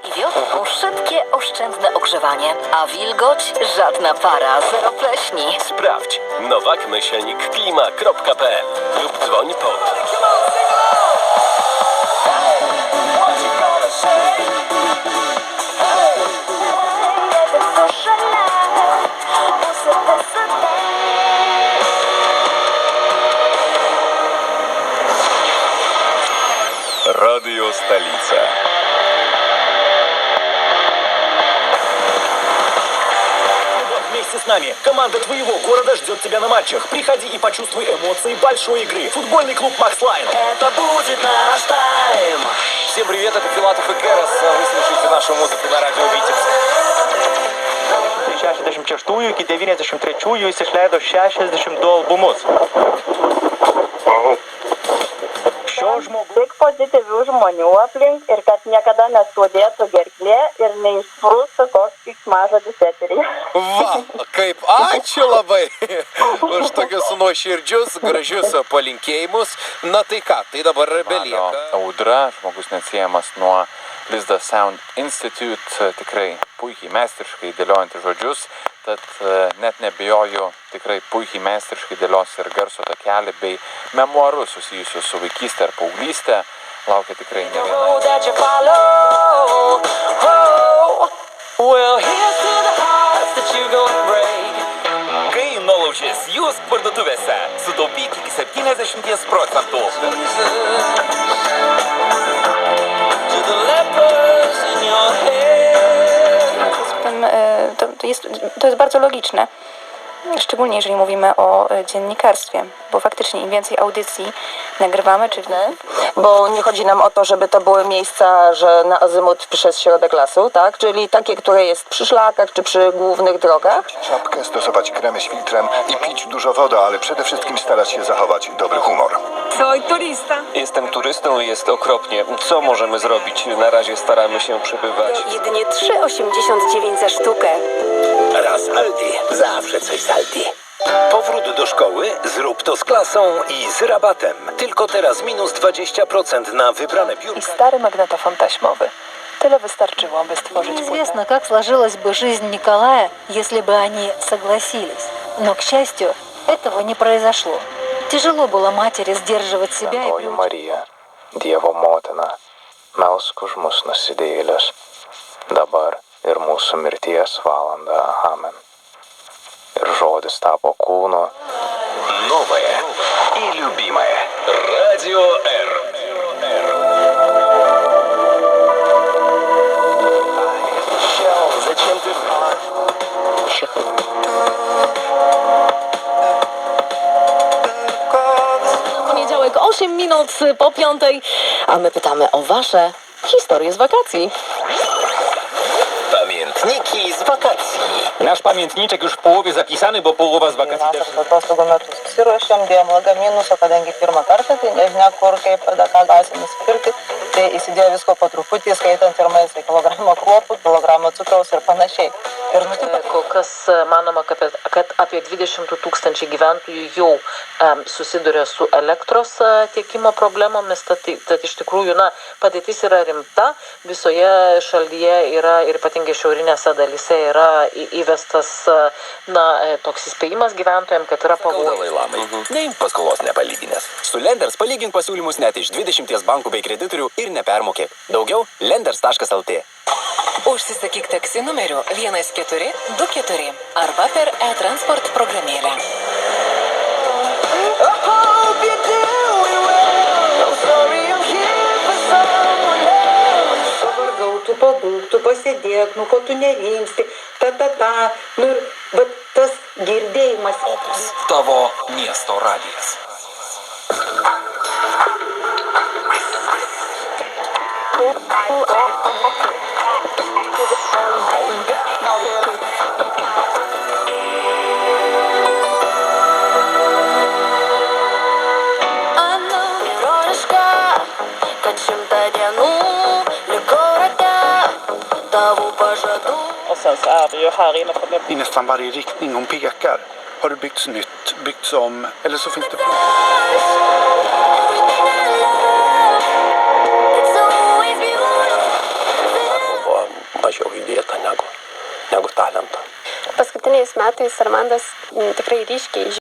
I wiosną szybkie, oszczędne ogrzewanie, a wilgoć żadna para, zero pleśni. Sprawdź nowak-klima.pl lub dzwoń pod. Radio Stolica. Вместе с нами. Команда твоего города ждет тебя на матчах. Приходи и почувствуй эмоции большой игры. Футбольный клуб «Макслайн». Это будет наш тайм. Всем привет, это Филатов и Керас. Вы слушаете нашу музыку на радио Витебск. 66 iki 93 jis išleido 62 albumus. Tik pozityvių žmonių aplink ir kad niekada neskaudėtų gerklė ir neišsprūstų koks keiksmažodis eteryje. Va, kaip ačiū labai už tokius nuoširdžius, gražius palinkėjimus. Na tai ką, tai dabar belieka. Audra, žmogus neatsiejamas nuo Lizda Sound Institute, tikrai puikiai meistriškai dėliojantys žodžius, tad net nebijoju, tikrai puikiai meistriškai dėlios ir garso takelį bei memuarus susijusius su vaikystė ar paauglystė. Laukia tikrai ne viena. Kai nuolaužės jūs parduotuvėse, sutaupyk iki 70%. To jest bardzo logiczne, szczególnie jeżeli mówimy o dziennikarstwie, bo faktycznie im więcej audycji nagrywamy, czy Bo nie chodzi nam o to, żeby to były miejsca, że na azymut przez środek lasu, tak? Czyli takie, które jest przy szlakach czy przy głównych drogach. Czapkę, stosować kremy z filtrem i pić dużo wody, ale przede wszystkim starać się zachować dobry humor. Soy turista. Jestem turystą i jest okropnie. Co możemy zrobić? Na razie staramy się przebywać. Jedynie 3,89 za sztukę. Raz Aldi, zawsze coś z Aldi. Powrót do szkoły? Zrób to z klasą i z rabatem. Tylko teraz minus 20% na wybrane biurka. I stary magnetofon taśmowy. Tyle wystarczyło, by stworzyć Неизвестно, как сложилась бы жизнь Николая, если бы они согласились. Но, к счастью, этого не произошло. Тяжело было матери сдерживать себя и Šventoji Marija, Dievo motina, melsk už mus nusidėjėlius, dabar ir mūsų mirties valanda. Amen. Ir žodis tapo kūnu. Новое и любимое. Радио Р. Зачем ты... Poniedziałek 8 minut po 5, a my pytamy o wasze historie z wakacji. Pamiętniki z wakacji. Nasz pamiętniczek już w połowie zapisany, bo połowa z wakacji też... Atostogų metus pasiruošėm, dėjom lagaminus, o kadangi pirmą kartą, tai nežinia kur, kaip, ką galėsim nusipirkti, tai įsidėjo visko po truputį, skaitant ir maistą, kilogramą kruopų, kilogramą cukraus ir panašiai. Ir Kol kas manoma, kad apie 20 000 gyventojų jau susiduria su elektros tiekimo problemomis, tad iš tikrųjų, padėtis yra rimta, visoje šalyje yra ir ypatingai šiaurinėse dalyse yra įvestas toks įspėjimas gyventojams, kad yra pavojus. Neimk paskolos nepalyginęs. Su Lenders palygink pasiūlymus net iš 20 bankų bei kreditorių ir nepermokėk. Daugiau lenders.lt. Užsisakyk taksi numeriu 1424 arba per e-transport programėlę. tu pabūk, tu pasėdėk, ko tu nerimsti, bet tas girdėjimas. Opus, tavo miesto radijas. Ironiška, kad 100 dienų likau rate tavo pažadų. Och sen så är det ju här inne på I nästan varje riktning hon pekar har det byggts nytt, byggts om, eller så finns det mažiau įdėta negu talento. Paskutiniais metais Armandas tikrai ryškiai